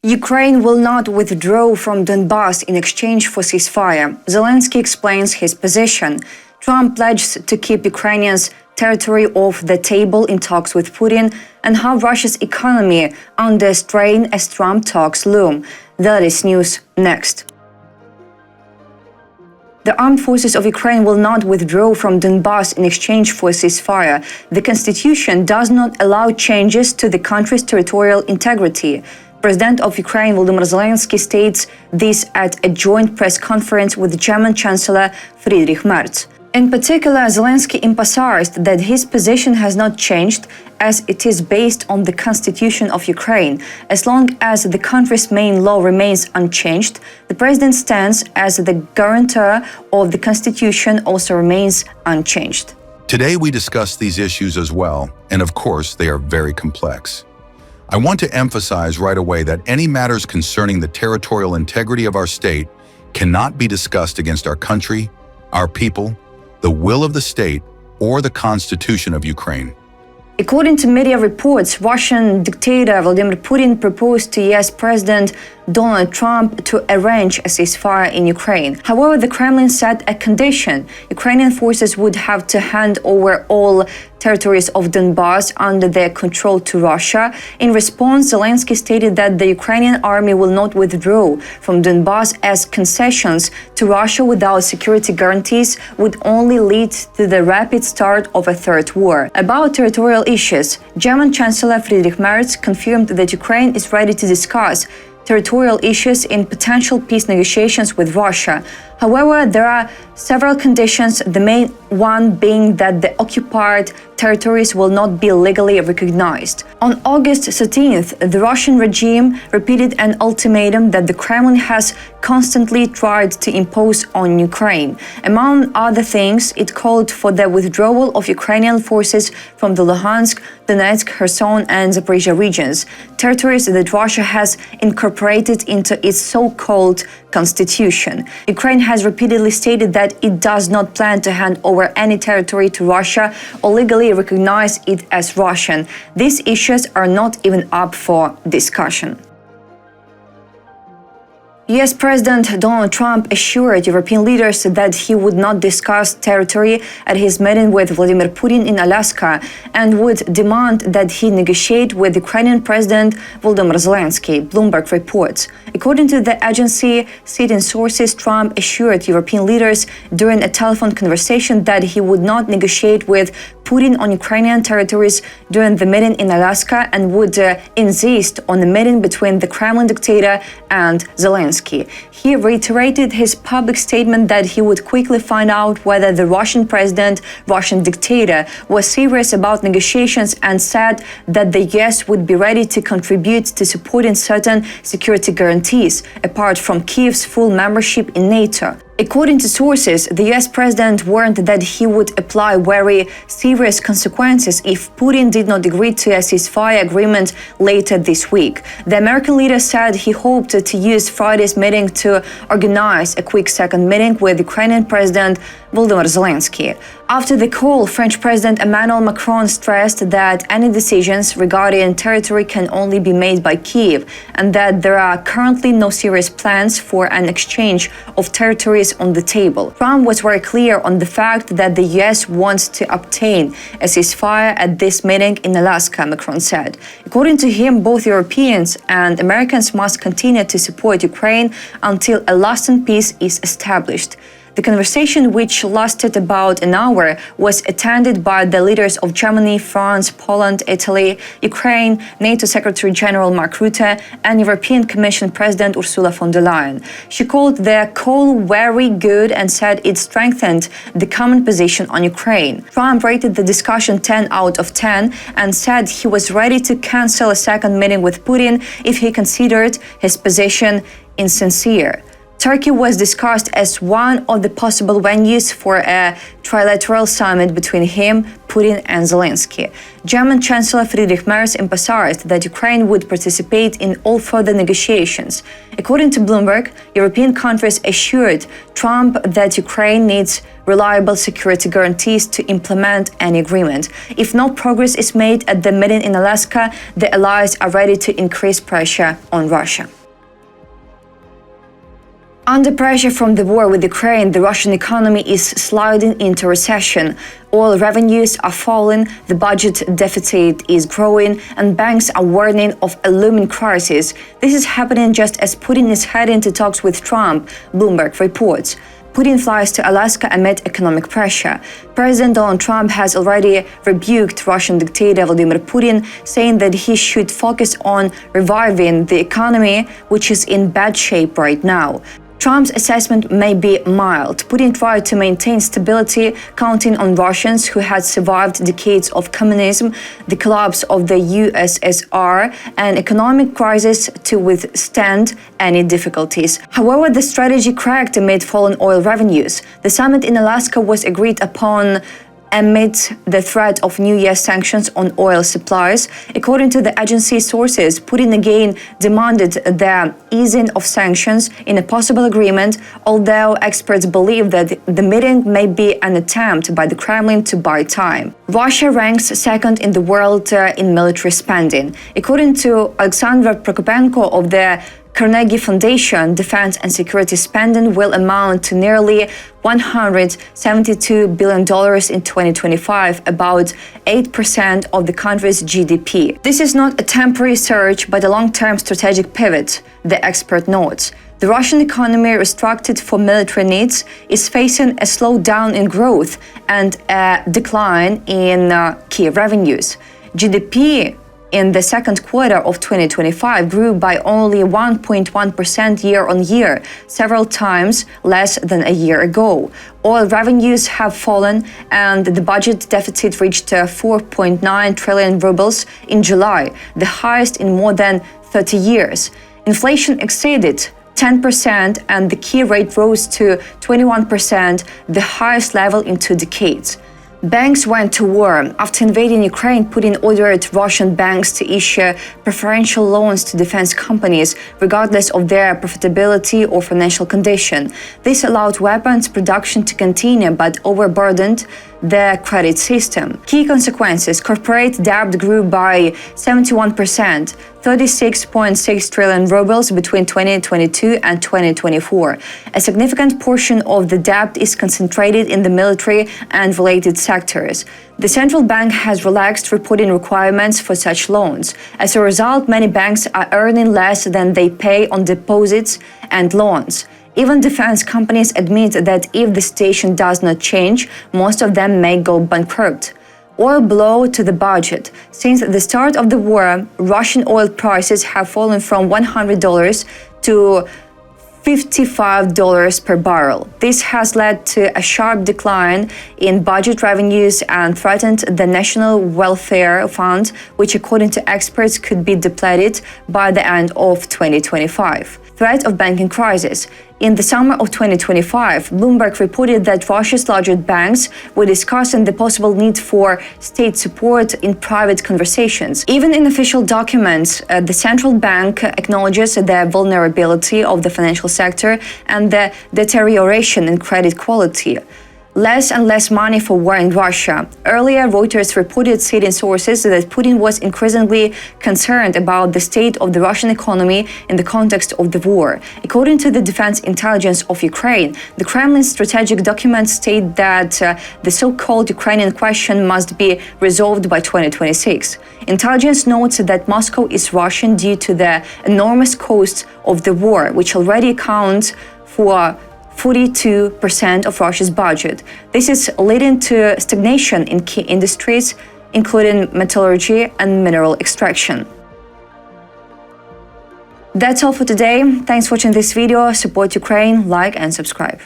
Ukraine will not withdraw from Donbas in exchange for ceasefire. Zelenskyy explains his position. Trump pledged to keep Ukrainians' territory off the table in talks with Putin, and how Russia's economy under strain as Trump talks loom. That is news next. The armed forces of Ukraine will not withdraw from Donbas in exchange for a ceasefire. The constitution does not allow changes to the country's territorial integrity. President of Ukraine Volodymyr Zelenskyy states this at a joint press conference with German Chancellor Friedrich Merz. In particular, Zelenskyy emphasized that his position has not changed, as it is based on the constitution of Ukraine. As long as the country's main law remains unchanged, the president stands as the guarantor of the constitution also remains unchanged. Today we discuss these issues as well, and of course they are very complex. I want to emphasize right away that any matters concerning the territorial integrity of our state cannot be discussed against our country, our people, the will of the state, or the Constitution of Ukraine. According to media reports, Russian dictator Vladimir Putin proposed to US President Donald Trump to arrange a ceasefire in Ukraine. However, the Kremlin set a condition. Ukrainian forces would have to hand over all territories of Donbas under their control to Russia. In response, Zelenskyy stated that the Ukrainian army will not withdraw from Donbas, as concessions to Russia without security guarantees would only lead to the rapid start of a third war. About territorial issues, German Chancellor Friedrich Merz confirmed that Ukraine is ready to discuss territorial issues in potential peace negotiations with Russia. However, there are several conditions, the main one being that the occupied territories will not be legally recognized. On August 13th, the Russian regime repeated an ultimatum that the Kremlin has constantly tried to impose on Ukraine. Among other things, it called for the withdrawal of Ukrainian forces from the Luhansk, Donetsk, Kherson, and Zaporizhia regions, territories that Russia has incorporated into its so-called constitution. Ukraine has repeatedly stated that it does not plan to hand over any territory to Russia or legally recognize it as Russian. These issues are not even up for discussion. US President Donald Trump assured European leaders that he would not discuss territory at his meeting with Vladimir Putin in Alaska and would demand that he negotiate with Ukrainian President Volodymyr Zelenskyy, Bloomberg reports. According to the agency, citing sources, Trump assured European leaders during a telephone conversation that he would not negotiate with Putin on Ukrainian territories during the meeting in Alaska and would insist on a meeting between the Kremlin dictator and Zelenskyy. He reiterated his public statement that he would quickly find out whether the Russian president, Russian dictator, was serious about negotiations and said that the US would be ready to contribute to supporting certain security guarantees, apart from Kyiv's full membership in NATO. According to sources, the US president warned that he would apply very serious consequences if Putin did not agree to a ceasefire agreement later this week. The American leader said he hoped to use Friday's meeting to organize a quick second meeting with Ukrainian President Volodymyr Zelenskyy. After the call, French President Emmanuel Macron stressed that any decisions regarding territory can only be made by Kyiv and that there are currently no serious plans for an exchange of territories on the table. Trump was very clear on the fact that the US wants to obtain a ceasefire at this meeting in Alaska, Macron said. According to him, both Europeans and Americans must continue to support Ukraine until a lasting peace is established. The conversation, which lasted about an hour, was attended by the leaders of Germany, France, Poland, Italy, Ukraine, NATO Secretary General Mark Rutte, and European Commission President Ursula von der Leyen. She called the call very good and said it strengthened the common position on Ukraine. Trump rated the discussion 10 out of 10 and said he was ready to cancel a second meeting with Putin if he considered his position insincere. Turkey was discussed as one of the possible venues for a trilateral summit between him, Putin, and Zelenskyy. German Chancellor Friedrich Merz emphasized that Ukraine would participate in all further negotiations. According to Bloomberg, European countries assured Trump that Ukraine needs reliable security guarantees to implement any agreement. If no progress is made at the meeting in Alaska, the allies are ready to increase pressure on Russia. Under pressure from the war with Ukraine, the Russian economy is sliding into recession. Oil revenues are falling, the budget deficit is growing, and banks are warning of a looming crisis. This is happening just as Putin is heading to talks with Trump, Bloomberg reports. Putin flies to Alaska amid economic pressure. President Donald Trump has already rebuked Russian dictator Vladimir Putin, saying that he should focus on reviving the economy, which is in bad shape right now. Trump's assessment may be mild. Putin tried to maintain stability, counting on Russians who had survived decades of communism, the collapse of the USSR, and economic crisis to withstand any difficulties. However, the strategy cracked amid fallen oil revenues. The summit in Alaska was agreed upon amid the threat of New Year sanctions on oil supplies. According to the agency sources, Putin again demanded the easing of sanctions in a possible agreement, although experts believe that the meeting may be an attempt by the Kremlin to buy time. Russia ranks second in the world in military spending. According to Alexander Prokopenko of the Carnegie Foundation, defense and security spending will amount to nearly $172 billion in 2025, about 8% of the country's GDP. This is not a temporary surge, but a long-term strategic pivot, the expert notes. The Russian economy, restructured for military needs, is facing a slowdown in growth and a decline in key revenues. GDP in the second quarter of 2025 grew by only 1.1% year-on-year, several times less than a year ago. Oil revenues have fallen, and the budget deficit reached 4.9 trillion rubles in July, the highest in more than 30 years. Inflation exceeded 10%, and the key rate rose to 21%, the highest level in 2 decades. Banks went to war. After invading Ukraine, Putin ordered Russian banks to issue preferential loans to defense companies, regardless of their profitability or financial condition. This allowed weapons production to continue, but overburdened the credit system. Key consequences: corporate debt grew by 71%, 36.6 trillion rubles between 2022 and 2024. A significant portion of the debt is concentrated in the military and related sectors. The central bank has relaxed reporting requirements for such loans. As a result, many banks are earning less than they pay on deposits and loans. Even defense companies admit that if the situation does not change, most of them may go bankrupt. Oil blow to the budget. Since the start of the war, Russian oil prices have fallen from $100 to $55 per barrel. This has led to a sharp decline in budget revenues and threatened the National Welfare Fund, which, according to experts, could be depleted by the end of 2025. Threat of banking crisis. In the summer of 2025, Bloomberg reported that Russia's largest banks were discussing the possible need for state support in private conversations. Even in official documents, the central bank acknowledges the vulnerability of the financial sector and the deterioration in credit quality. Less and less money for war in Russia. Earlier, Reuters reported, citing sources, that Putin was increasingly concerned about the state of the Russian economy in the context of the war. According to the Defense Intelligence of Ukraine, the Kremlin's strategic documents state that the so-called Ukrainian question must be resolved by 2026. Intelligence notes that Moscow is Russian due to the enormous costs of the war, which already accounts for 42% of Russia's budget. This is leading to stagnation in key industries, including metallurgy and mineral extraction. That's all for today. Thanks for watching this video. Support Ukraine, like and subscribe.